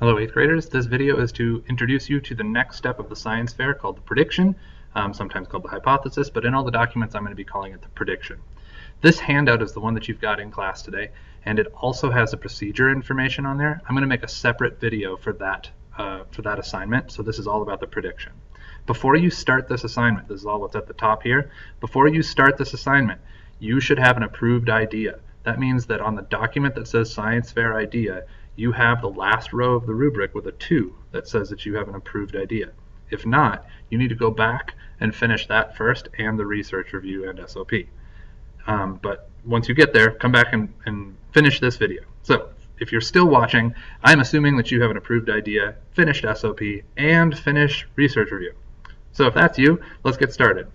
Hello 8th graders, this video is to introduce you to the next step of the science fair called the prediction, sometimes called the hypothesis, but in all the documents I'm going to be calling it the prediction. This handout is the one that you've got in class today, and it also has the procedure information on there. I'm going to make a separate video for that assignment, so this is all about the prediction. Before you start this assignment, this is all what's at the top here, before you start this assignment, you should have an approved idea. That means that on the document that says science fair idea, you have the last row of the rubric with a 2 that says that you have an approved idea. If not, you need to go back and finish that first and the research review and SOP. But once you get there, come back and finish this video. So if you're still watching, I'm assuming that you have an approved idea, finished SOP, and finished research review. So if that's you, let's get started.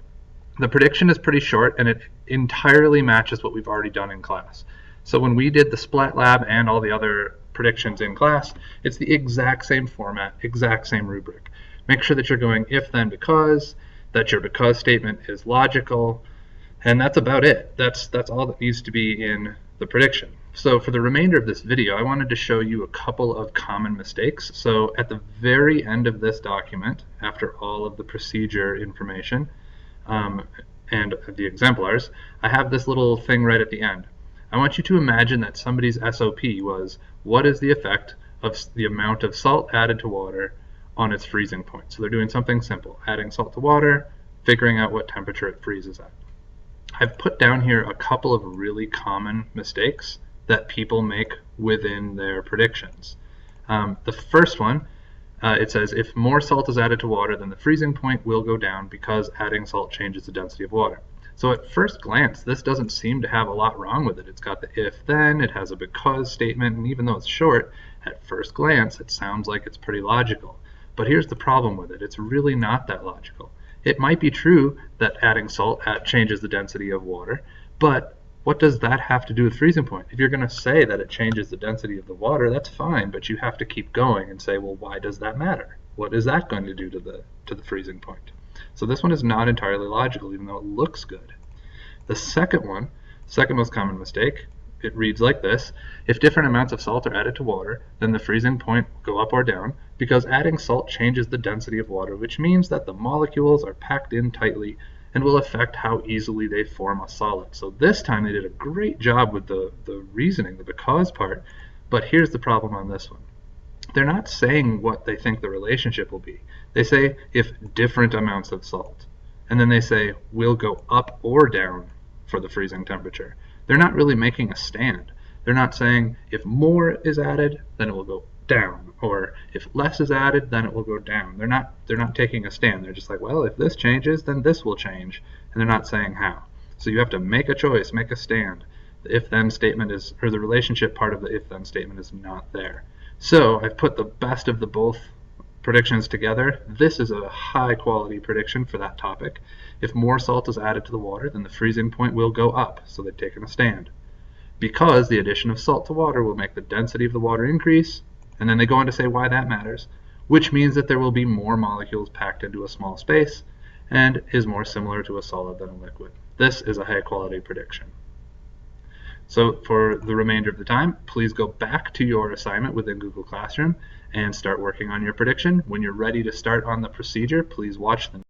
The prediction is pretty short and it entirely matches what we've already done in class. So when we did the Splat Lab and all the other predictions in class, it's the exact same format, exact same rubric. Make sure that you're going if, then, because, that your because statement is logical, and that's about it. That's all that needs to be in the prediction. So for the remainder of this video, I wanted to show you a couple of common mistakes. So at the very end of this document, after all of the procedure information and the exemplars, I have this little thing right at the end. I want you to imagine that somebody's SOP was, what is the effect of the amount of salt added to water on its freezing point? So they're doing something simple, adding salt to water, figuring out what temperature it freezes at. I've put down here a couple of really common mistakes that people make within their predictions. The first one, it says, if more salt is added to water, then the freezing point will go down because adding salt changes the density of water. So at first glance, this doesn't seem to have a lot wrong with it. It's got the if-then, it has a because statement, and even though it's short, at first glance, it sounds like it's pretty logical. But here's the problem with it. It's really not that logical. It might be true that adding salt changes the density of water, but what does that have to do with freezing point? If you're going to say that it changes the density of the water, that's fine, but you have to keep going and say, well, why does that matter? What is that going to do to the freezing point? So this one is not entirely logical, even though it looks good. The second one, second most common mistake, it reads like this: if different amounts of salt are added to water, then the freezing point will go up or down, because adding salt changes the density of water, which means that the molecules are packed in tightly and will affect how easily they form a solid. So this time they did a great job with the reasoning, the because part, but here's the problem on this one. They're not saying what they think the relationship will be. They say if different amounts of salt, and then they say will go up or down for the freezing temperature. They're not really making a stand. They're not saying if more is added, then it will go down, or if less is added, then it will go down. They're not taking a stand. They're just like, well, if this changes, then this will change, and they're not saying how. So you have to make a choice, make a stand. The if-then statement is, or the relationship part of the if-then statement is not there. So I've put the best of the both predictions together. This is a high quality prediction for that topic. If more salt is added to the water, then the freezing point will go up, so they've taken a stand. Because the addition of salt to water will make the density of the water increase, and then they go on to say why that matters, which means that there will be more molecules packed into a small space and is more similar to a solid than a liquid. This is a high quality prediction. So for the remainder of the time, please go back to your assignment within Google Classroom and start working on your prediction. When you're ready to start on the procedure, please watch the